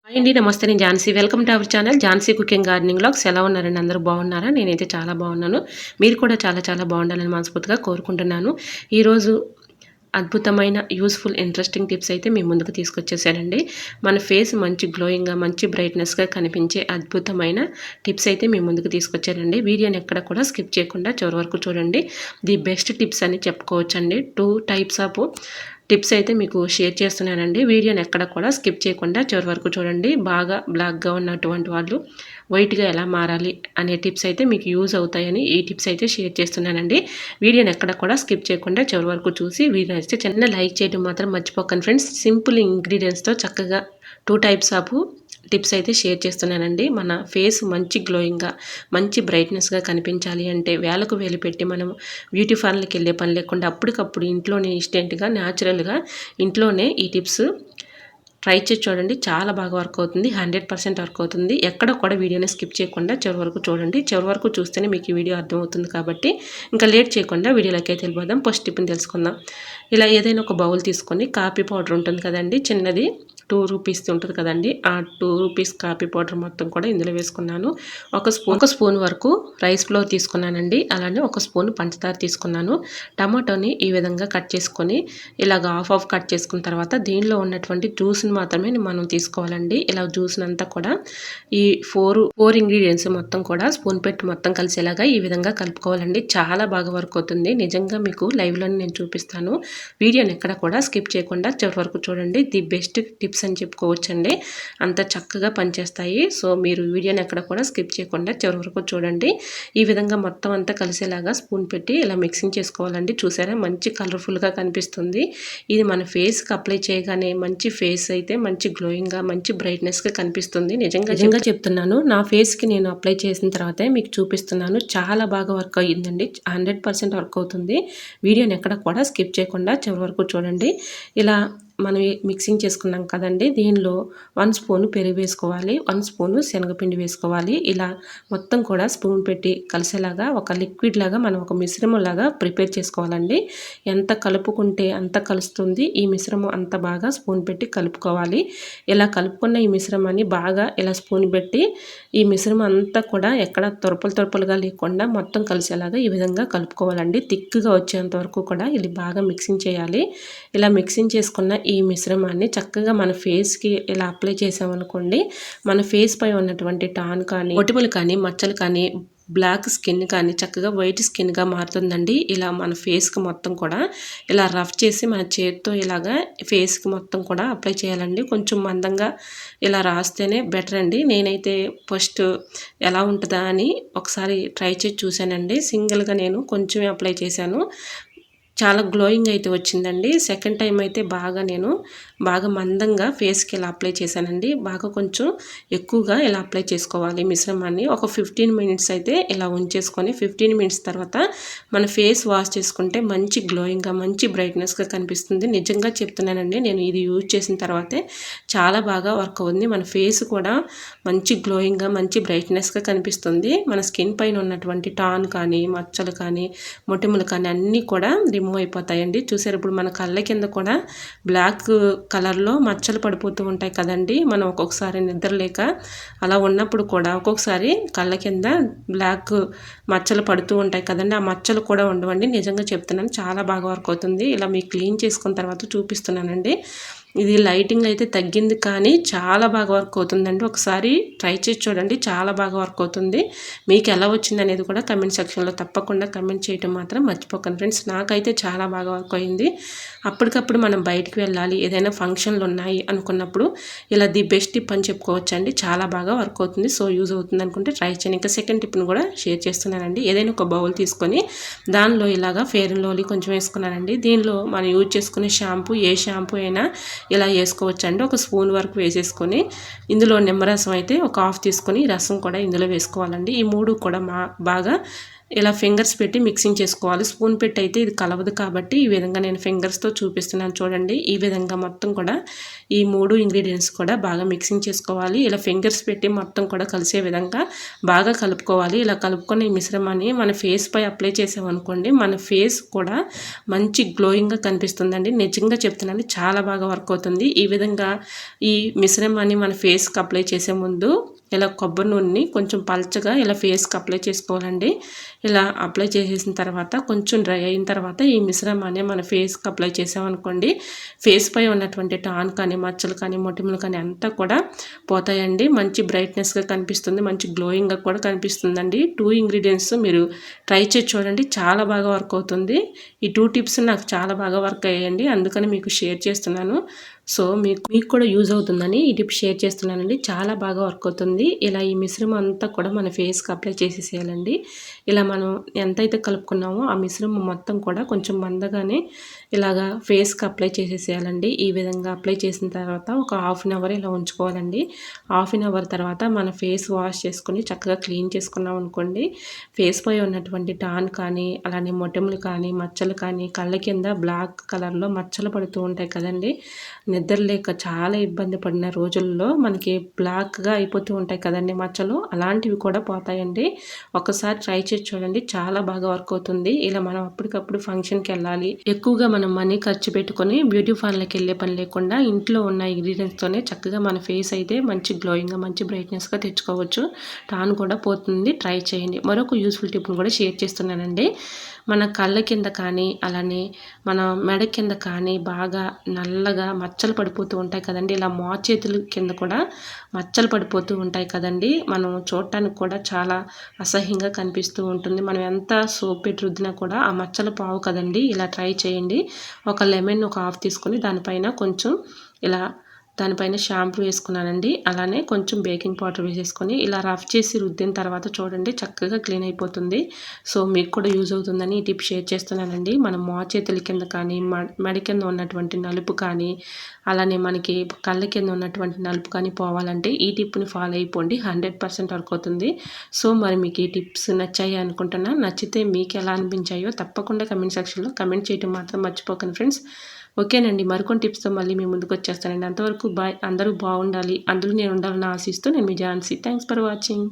Hi అండి, నమస్తే. నేను Jhansi. Welcome to our channel Jhansi cooking gardening vlogs. ఎలా ఉన్నారండి? అందరూ బాగున్నారా? నేనైతే చాలా బాగున్నాను. మీరు కూడా చాలా చాలా బాగుండాలని మనస్ఫూర్తిగా కోరుకుంటున్నాను. ఈరోజు అద్భుతమైన యూస్ఫుల్ ఇంట్రెస్టింగ్ టిప్స్ అయితే మీ ముందుకు తీసుకొచ్చేసానండి. మన ఫేస్ మంచి గ్లోయింగ్గా, మంచి బ్రైట్నెస్గా కనిపించే అద్భుతమైన టిప్స్ అయితే మీ ముందుకు తీసుకొచ్చానండి. వీడియోని ఎక్కడ కూడా స్కిప్ చేయకుండా చివరి వరకు చూడండి. ది బెస్ట్ టిప్స్ అని చెప్పుకోవచ్చండి. 2 టైప్స్ ఆఫ్ టిప్స్ అయితే మీకు షేర్ చేస్తున్నానండి. వీడియోని ఎక్కడ కూడా స్కిప్ చేయకుండా చివరి వరకు చూడండి. బాగా బ్లాక్గా ఉన్నటువంటి వాళ్ళు వైట్గా ఎలా మారాలి అనే టిప్స్ అయితే మీకు యూజ్ అవుతాయని ఈ టిప్స్ అయితే షేర్ చేస్తున్నానండి. వీడియోని ఎక్కడ కూడా స్కిప్ చేయకుండా చివరి వరకు చూసి వీడియో అయితే చిన్న లైక్ చేయడం మాత్రం మర్చిపోకండి ఫ్రెండ్స్. సింపుల్ ఇంగ్రీడియంట్స్తో చక్కగా 2 టైప్స్ ఆఫ్ టిప్స్ అయితే షేర్ చేస్తున్నానండి. మన ఫేస్ మంచి గ్లోయింగ్గా, మంచి బ్రైట్నెస్గా కనిపించాలి అంటే వేలకు వేలు పెట్టి మనం బ్యూటీ పార్లర్కి వెళ్ళే పని లేకుండా అప్పటికప్పుడు ఇంట్లోనే ఇన్స్టెంట్గా న్యాచురల్గా ఇంట్లోనే ఈ టిప్స్ ట్రై చేసి చూడండి. చాలా బాగా వర్క్ అవుతుంది. 100% వర్క్ అవుతుంది. ఎక్కడ కూడా వీడియోని స్కిప్ చేయకుండా చివరి వరకు చూడండి. చివరి వరకు చూస్తేనే మీకు ఈ వీడియో అర్థమవుతుంది కాబట్టి ఇంకా లేట్ చేయకుండా వీడియోలోకి అయితే వెళ్ళిపోదాం. ఫస్ట్ టిప్ని తెలుసుకుందాం. ఇలా ఏదైనా ఒక బౌల్ తీసుకొని కాఫీ పౌడర్ ఉంటుంది కదండి, చిన్నది 2 రూపీస్ ఉంటుంది కదండి, ఆ 2 రూపీస్ కాఫీ పౌడర్ మొత్తం కూడా ఇందులో వేసుకున్నాను. ఒక స్పూన్ వరకు రైస్ ఫ్లోర్ తీసుకున్నానండి. అలానే ఒక స్పూన్ పంచదార తీసుకున్నాను. టమాటోని ఈ విధంగా కట్ చేసుకొని ఇలాగ హాఫ్ కట్ చేసుకున్న తర్వాత దీనిలో ఉన్నటువంటి జ్యూస్ని మాత్రమే మనం తీసుకోవాలండి. ఇలా జ్యూస్ని అంతా కూడా ఈ ఫోర్ ఇంగ్రీడియంట్స్ మొత్తం కూడా స్పూన్ పెట్టి మొత్తం కలిసేలాగా ఈ విధంగా కలుపుకోవాలండి. చాలా బాగా వర్క్ అవుతుంది. నిజంగా మీకు లైవ్లోనే నేను చూపిస్తాను. వీడియోని ఎక్కడ కూడా స్కిప్ చేయకుండా చివరి వరకు చూడండి. ది బెస్ట్ టిప్స్ అని చెప్పుకోవచ్చండి. అంత చక్కగా పనిచేస్తాయి. సో మీరు వీడియోని ఎక్కడ కూడా స్కిప్ చేయకుండా చివరి వరకు చూడండి. ఈ విధంగా మొత్తం అంతా కలిసేలాగా స్పూన్ పెట్టి ఇలా మిక్సింగ్ చేసుకోవాలండి. చూసారా, మంచి కలర్ఫుల్గా కనిపిస్తుంది. ఇది మన ఫేస్కి అప్లై చేయగానే మంచి ఫేస్ అయితే మంచి గ్లోయింగ్గా, మంచి బ్రైట్నెస్గా కనిపిస్తుంది. నిజంగా చెప్తున్నాను. నా ఫేస్కి నేను అప్లై చేసిన తర్వాతే మీకు చూపిస్తున్నాను. చాలా బాగా వర్క్ అయ్యిందండి. 100% వర్క్ అవుతుంది. వీడియోని ఎక్కడ కూడా స్కిప్ చేయకుండా చివరి వరకు చూడండి. ఇలా మనం మిక్సింగ్ చేసుకున్నాం కదండి, దీనిలో 1 స్పూన్ పెరుగు వేసుకోవాలి, 1 స్పూను శనగపిండి వేసుకోవాలి. ఇలా మొత్తం కూడా స్పూన్ పెట్టి కలిసేలాగా ఒక లిక్విడ్ లాగా మనం ఒక మిశ్రమం లాగా ప్రిపేర్ చేసుకోవాలండి. ఎంత కలుపుకుంటే అంత కలుస్తుంది. ఈ మిశ్రమం అంత బాగా స్పూన్ పెట్టి కలుపుకోవాలి. ఇలా కలుపుకున్న ఈ మిశ్రమాన్ని బాగా ఇలా స్పూన్ పెట్టి ఈ మిశ్రమం అంతా కూడా ఎక్కడ తొరపలుగా లేకుండా మొత్తం కలిసేలాగా ఈ విధంగా కలుపుకోవాలండి. థిక్గా వచ్చేంత వరకు కూడా ఇది బాగా మిక్సింగ్ చేయాలి. ఇలా మిక్సింగ్ చేసుకున్న ఈ మిశ్రమాన్ని చక్కగా మన ఫేస్కి ఇలా అప్లై చేసామనుకోండి, మన ఫేస్ పై ఉన్నటువంటి టాన్ కానీ, మొటిమలు కానీ, మచ్చలు కానీ, బ్లాక్ స్కిన్ కానీ చక్కగా వైట్ స్కిన్గా మారుతుందండి. ఇలా మన ఫేస్కి మొత్తం కూడా ఇలా రఫ్ చేసి మన చేతితో ఇలాగా ఫేస్కి మొత్తం కూడా అప్లై చేయాలండి. కొంచెం మందంగా ఇలా రాస్తేనే బెటర్ అండి. నేనైతే ఫస్ట్ ఎలా ఉంటుందా అని ఒకసారి ట్రై చేసి చూశానండి. సింగిల్గా నేను కొంచెమే అప్లై చేశాను. చాలా గ్లోయింగ్ అయితే వచ్చిందండి. సెకండ్ టైం అయితే నేను బాగా మందంగా ఫేస్కి ఇలా అప్లై చేశానండి. బాగా కొంచెం ఎక్కువగా ఇలా అప్లై చేసుకోవాలి మిశ్రమాన్ని. ఒక 15 మినిట్స్ అయితే ఇలా ఉంచేసుకొని 15 మినిట్స్ తర్వాత మన ఫేస్ వాష్ చేసుకుంటే మంచి గ్లోయింగ్గా, మంచి బ్రైట్నెస్గా కనిపిస్తుంది. నిజంగా చెప్తున్నానండి, నేను ఇది యూజ్ చేసిన తర్వాతే చాలా బాగా వర్క్ అవుతుంది. మన ఫేస్ కూడా మంచి గ్లోయింగ్గా, మంచి బ్రైట్నెస్గా కనిపిస్తుంది. మన స్కిన్ పైన ఉన్నటువంటి టాన్ కానీ, మచ్చలు కానీ, మొటిమలు కానీ అన్నీ కూడా రిమూవ్ అయిపోతాయండి. చూసారు, ఇప్పుడు మన కళ్ళ కింద కూడా బ్లాక్ కలర్లో మచ్చలు పడిపోతూ ఉంటాయి కదండి. మనం ఒక్కొక్కసారి నిద్రలేక అలా ఉన్నప్పుడు కూడా ఒక్కొక్కసారి కళ్ళ కింద బ్లాక్ మచ్చలు పడుతూ ఉంటాయి కదండి. ఆ మచ్చలు కూడా ఉండవండి. నిజంగా చెప్తున్నాను, చాలా బాగా వర్క్ అవుతుంది. ఇలా మీకు క్లీన్ చేసుకున్న తర్వాత చూపిస్తున్నానండి. ఇది లైటింగ్ అయితే తగ్గింది కానీ చాలా బాగా వర్క్ అవుతుందండి. ఒకసారి ట్రై చేసి చూడండి, చాలా బాగా వర్క్ అవుతుంది. మీకు ఎలా వచ్చింది అనేది కూడా కమెంట్ సెక్షన్లో తప్పకుండా కమెంట్ చేయడం మాత్రం మర్చిపోకండి ఫ్రెండ్స్. నాకైతే చాలా బాగా వర్క్ అయింది. అప్పటికప్పుడు మనం బయటికి వెళ్ళాలి, ఏదైనా ఫంక్షన్లు ఉన్నాయి అనుకున్నప్పుడు ఇలా ది బెస్ట్ టిప్ అని చెప్పుకోవచ్చండి. చాలా బాగా వర్క్ అవుతుంది. సో యూజ్ అవుతుంది అనుకుంటే ట్రై చేయండి. ఇంకా సెకండ్ టిప్ని కూడా షేర్ చేస్తున్నానండి. ఏదైనా ఒక బౌల్ తీసుకొని దానిలో ఇలాగా ఫెయిర్ అండ్ లవ్లీ కొంచెం వేసుకున్నానండి. దీనిలో మనం యూజ్ చేసుకునే షాంపూ, ఏ షాంపూ అయినా ఇలా వేసుకోవచ్చండి. ఒక స్పూన్ వరకు వేసేసుకొని ఇందులో నిమ్మరసం అయితే ఒక హాఫ్ తీసుకొని రసం కూడా ఇందులో వేసుకోవాలండి. ఈ 3 కూడా బాగా ఇలా ఫింగర్స్ పెట్టి మిక్సింగ్ చేసుకోవాలి. స్పూన్ పెట్టి అయితే ఇది కలవదు కాబట్టి ఈ విధంగా నేను ఫింగర్స్తో చూపిస్తున్నాను చూడండి. ఈ విధంగా మొత్తం కూడా ఈ 3 ఇంగ్రీడియంట్స్ కూడా బాగా మిక్సింగ్ చేసుకోవాలి. ఇలా ఫింగర్స్ పెట్టి మొత్తం కూడా కలిసే విధంగా బాగా కలుపుకోవాలి. ఇలా కలుపుకొని ఈ మిశ్రమాన్ని మన ఫేస్ పై అప్లై చేసామనుకోండి, మన ఫేస్ కూడా మంచి గ్లోయింగ్గా కనిపిస్తుందండి. నిజంగా చెప్తున్నాను, చాలా బాగా వర్క్ అవుతుంది. ఈ విధంగా ఈ మిశ్రమాన్ని మన ఫేస్కి అప్లై చేసే ముందు ఇలా కొబ్బరి నూనెని కొంచెం పల్చగా ఇలా ఫేస్కి అప్లై చేసుకోవాలండి. ఇలా అప్లై చేసేసిన తర్వాత కొంచెం డ్రై అయిన తర్వాత ఈ మిశ్రమాన్ని మన ఫేస్కి అప్లై చేసామనుకోండి, ఫేస్ పై ఉన్నటువంటి టాన్ కానీ మచ్చలు కానీ మొటిమలు కానీ అంతా కూడా పోతాయండి. మంచి బ్రైట్నెస్గా కనిపిస్తుంది, మంచి గ్లోయింగ్గా కూడా కనిపిస్తుందండి. 2 ఇంగ్రీడియంట్స్ మీరు ట్రై చేసి చూడండి, చాలా బాగా వర్క్ అవుతుంది. ఈ 2 టిప్స్ నాకు చాలా బాగా వర్క్ అయ్యాయండి, అందుకని మీకు షేర్ చేస్తున్నాను. సో మీకు కూడా యూజ్ అవుతుందని ఈ టిప్ షేర్ చేస్తున్నానండి. చాలా బాగా వర్క్ అవుతుంది. ఇలా ఈ మిశ్రమం అంతా కూడా మన ఫేస్కి అప్లై చేసేసేయాలండి. ఇలా మనం ఎంతైతే కలుపుకున్నామో ఆ మిశ్రమం మొత్తం కూడా కొంచెం మందగానే ఇలాగా ఫేస్కి అప్లై చేసేసేయాలండి. ఈ విధంగా అప్లై చేసిన తర్వాత ఒక హాఫ్ అన్ అవర్ ఇలా ఉంచుకోవాలండి. హాఫ్ అన్ అవర్ తర్వాత మన ఫేస్ వాష్ చేసుకొని చక్కగా క్లీన్ చేసుకున్నాం అనుకోండి, ఫేస్ పై ఉన్నటువంటి టాన్ కానీ అలానే మొటిమలు కానీ మచ్చలు కానీ కళ్ళ కింద బ్లాక్ కలర్లో మచ్చలు పడుతూ ఉంటాయి కదండి. నిద్ర లేక చాలా ఇబ్బంది పడిన రోజుల్లో మనకి బ్లాక్గా అయిపోతూ ఉంటాయి కదండి మచ్చలు, అలాంటివి కూడా పోతాయండి. ఒకసారి ట్రై చేసి చూడండి, చాలా బాగా వర్క్ అవుతుంది. ఇలా మనం అప్పటికప్పుడు ఫంక్షన్కి వెళ్ళాలి, ఎక్కువగా మనం మనీ ఖర్చు పెట్టుకొని బ్యూటీ పార్లర్కి వెళ్ళే పని లేకుండా ఇంట్లో ఉన్న ఇంగ్రీడియంట్స్తోనే చక్కగా మన ఫేస్ అయితే మంచి గ్లోయింగ్గా మంచి బ్రైట్నెస్గా తెచ్చుకోవచ్చు. టాన్ కూడా పోతుంది. ట్రై చేయండి. మరొక యూస్ఫుల్ టిప్ను కూడా షేర్ చేస్తున్నానండి. మన కళ్ళ కింద కానీ అలానే మన మెడ కింద కానీ బాగా నల్లగా మచ్చలు పడిపోతూ ఉంటాయి కదండి. ఇలా మోచేతుల కింద కూడా మచ్చలు పడిపోతూ ఉంటాయి కదండి. మనం చూడటానికి కూడా చాలా అసహ్యంగా కనిపిస్తూ ఉంటుంది. మనం ఎంత సోప్ పెట్టి రుద్దినా కూడా ఆ మచ్చలు పోవు కదండి. ఇలా ట్రై చేయండి. ఒక లెమన్ ఒక హాఫ్ తీసుకొని దానిపైన కొంచెం ఇలా దానిపైన షాంపూ వేసుకున్నానండి. అలానే కొంచెం బేకింగ్ పౌడర్ వేసేసుకొని ఇలా రఫ్ చేసి రుద్దిన తర్వాత చూడండి చక్కగా క్లీన్ అయిపోతుంది. సో మీకు కూడా యూజ్ అవుతుందని ఈ టిప్ షేర్ చేస్తున్నానండి. మనం మోచేతుల కింద కానీ మెడ కింద ఉన్నటువంటి నలుపు కానీ అలానే మనకి కళ్ళ కింద ఉన్నటువంటి నలుపు కానీ పోవాలంటే ఈ టిప్ని ఫాలో అయిపోండి. 100% వర్క్ అవుతుంది. సో మరి మీకు ఈ టిప్స్ నచ్చాయి అనుకుంటున్నా. నచ్చితే మీకు ఎలా అనిపించాయో తప్పకుండా కమెంట్ సెక్షన్లో కమెంట్ చేయడం మాత్రం మర్చిపోకండి ఫ్రెండ్స్. ఓకేనండి, మరికొన్ని టిప్స్తో మళ్ళీ మీ ముందుకు వచ్చేస్తానండి. అంతవరకు బాయ్. అందరూ బాగుండాలి, అందులో నేను ఉండాలని ఆశిస్తూ నేను మీ ఝాన్సీ. Thanks for watching.